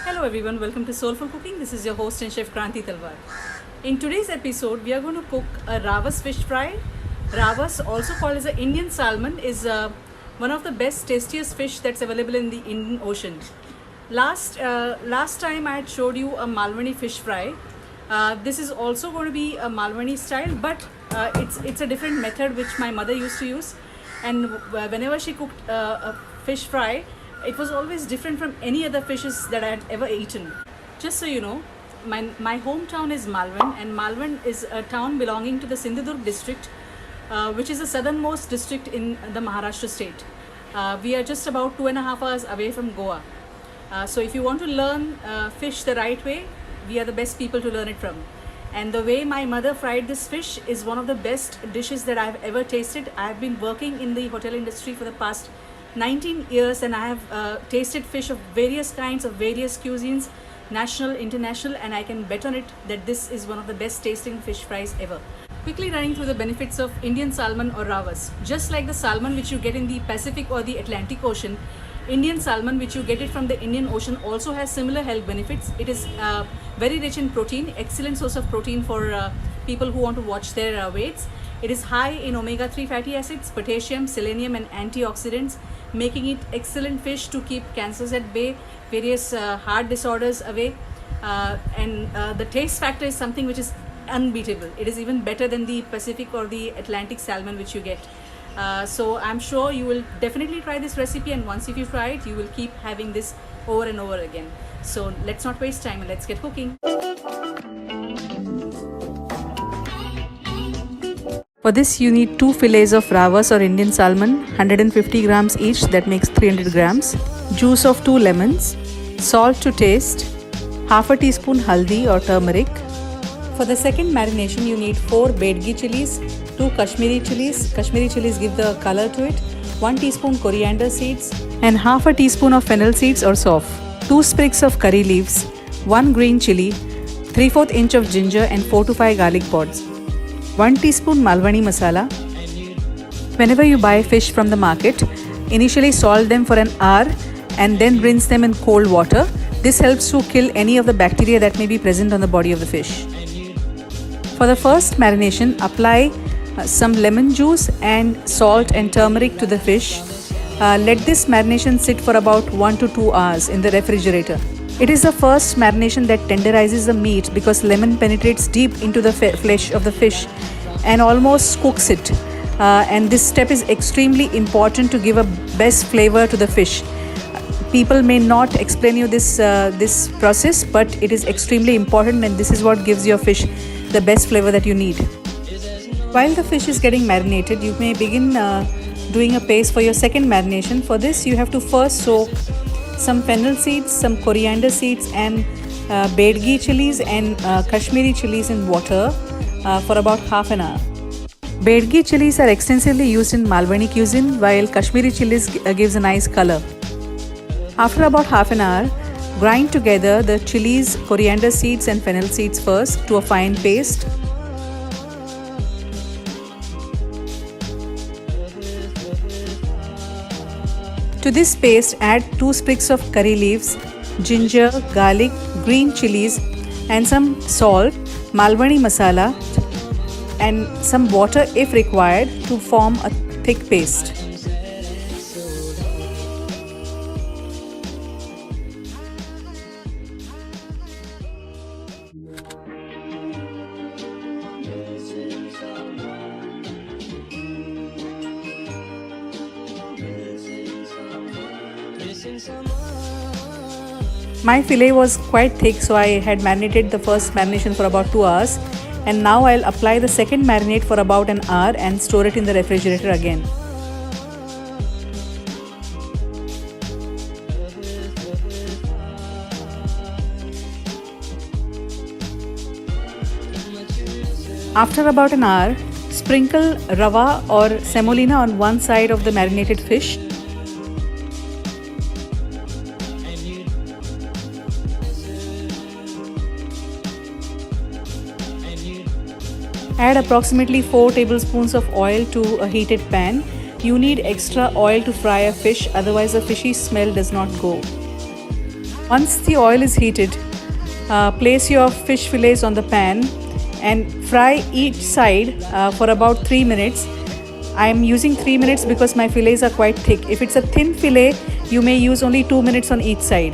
Hello everyone, welcome to Soulful Cooking. This is your host and chef Kranti Talwar. In today's episode, we are going to cook a Ravas fish fry. Ravas, also called as an Indian salmon, is one of the best, tastiest fish that's available in the Indian Ocean. Last time I had showed you a Malwani fish fry. This is also going to be a Malwani style, but it's a different method which my mother used to use. And whenever she cooked a fish fry, it was always different from any other fishes that I had ever eaten. Just so you know, my hometown is Malvan, and Malvan is a town belonging to the Sindhudurg district, which is the southernmost district in the Maharashtra state. We are just about 2.5 hours away from Goa. So if you want to learn fish the right way, we are the best people to learn it from. And the way my mother fried this fish is one of the best dishes that I've ever tasted. I've been working in the hotel industry for the past 19 years, and I have tasted fish of various kinds, of various cuisines, national, international, and I can bet on it that this is one of the best tasting fish fries ever. Quickly running through the benefits of Indian salmon or Ravas. Just like the salmon which you get in the Pacific or the Atlantic Ocean, Indian salmon, which you get it from the Indian Ocean, also has similar health benefits. It is very rich in protein, excellent source of protein for people who want to watch their weights. It is high in omega-3 fatty acids, potassium, selenium and antioxidants, making it excellent fish to keep cancers at bay, various heart disorders away. And the taste factor is something which is unbeatable. It is even better than the Pacific or the Atlantic salmon which you get. So I'm sure you will definitely try this recipe, and once if you try it, you will keep having this over and over again. So let's not waste time and let's get cooking. For this you need 2 fillets of Ravas or Indian salmon, 150 grams each, that makes 300 grams, juice of 2 lemons, salt to taste, half a teaspoon haldi or turmeric. For the second marination you need 4 Bedgi chilies, 2 Kashmiri chilies. Kashmiri chilies give the color to it, 1 teaspoon coriander seeds and half a teaspoon of fennel seeds or sauf, 2 sprigs of curry leaves, 1 green chili, 3/4 inch of ginger and 4 to 5 garlic pods, 1 teaspoon Malwani masala. Whenever you buy fish from the market, initially salt them for an hour and then rinse them in cold water. This helps to kill any of the bacteria that may be present on the body of the fish. For the first marination, apply some lemon juice and salt and turmeric to the fish. Let this marination sit for about 1 to 2 hours in the refrigerator. It is the first marination that tenderizes the meat because lemon penetrates deep into the flesh of the fish and almost cooks it. And this step is extremely important to give a best flavor to the fish. People may not explain you this process, but it is extremely important, and this is what gives your fish the best flavor that you need. While the fish is getting marinated, you may begin doing a paste for your second marination. For this, you have to first soak some fennel seeds, some coriander seeds and Bedgi chilies and Kashmiri chilies in water for about half an hour. Bedgi chilies are extensively used in Malwani cuisine, while Kashmiri chilies gives a nice color. After about half an hour, grind together the chilies, coriander seeds and fennel seeds first to a fine paste. To this paste, add 2 sprigs of curry leaves, ginger, garlic, green chilies and some salt, Malwani masala and some water if required to form a thick paste. My fillet was quite thick, so I had marinated the first marination for about 2 hours, and now I'll apply the second marinade for about an hour and store it in the refrigerator again. After about an hour, sprinkle rava or semolina on one side of the marinated fish. Add approximately 4 tablespoons of oil to a heated pan You need extra oil to fry a fish, otherwise the fishy smell does not go. Once the oil is heated, place your fish fillets on the pan and fry each side for about 3 minutes. I am using 3 minutes because my fillets are quite thick. If it's a thin fillet, you may use only 2 minutes on each side.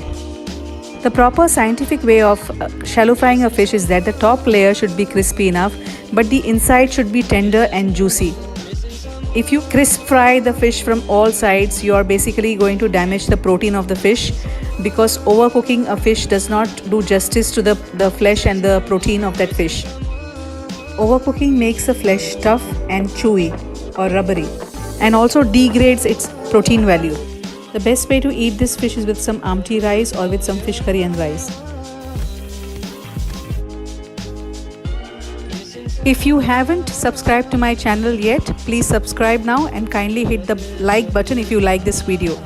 The proper scientific way of shallow frying a fish is that the top layer should be crispy enough, but the inside should be tender and juicy. If you crisp fry the fish from all sides, you are basically going to damage the protein of the fish, because overcooking a fish does not do justice to the flesh and the protein of that fish. Overcooking makes the flesh tough and chewy or rubbery, and also degrades its protein value. The best way to eat this fish is with some amti rice or with some fish curry and rice. If you haven't subscribed to my channel yet, please subscribe now and kindly hit the like button if you like this video.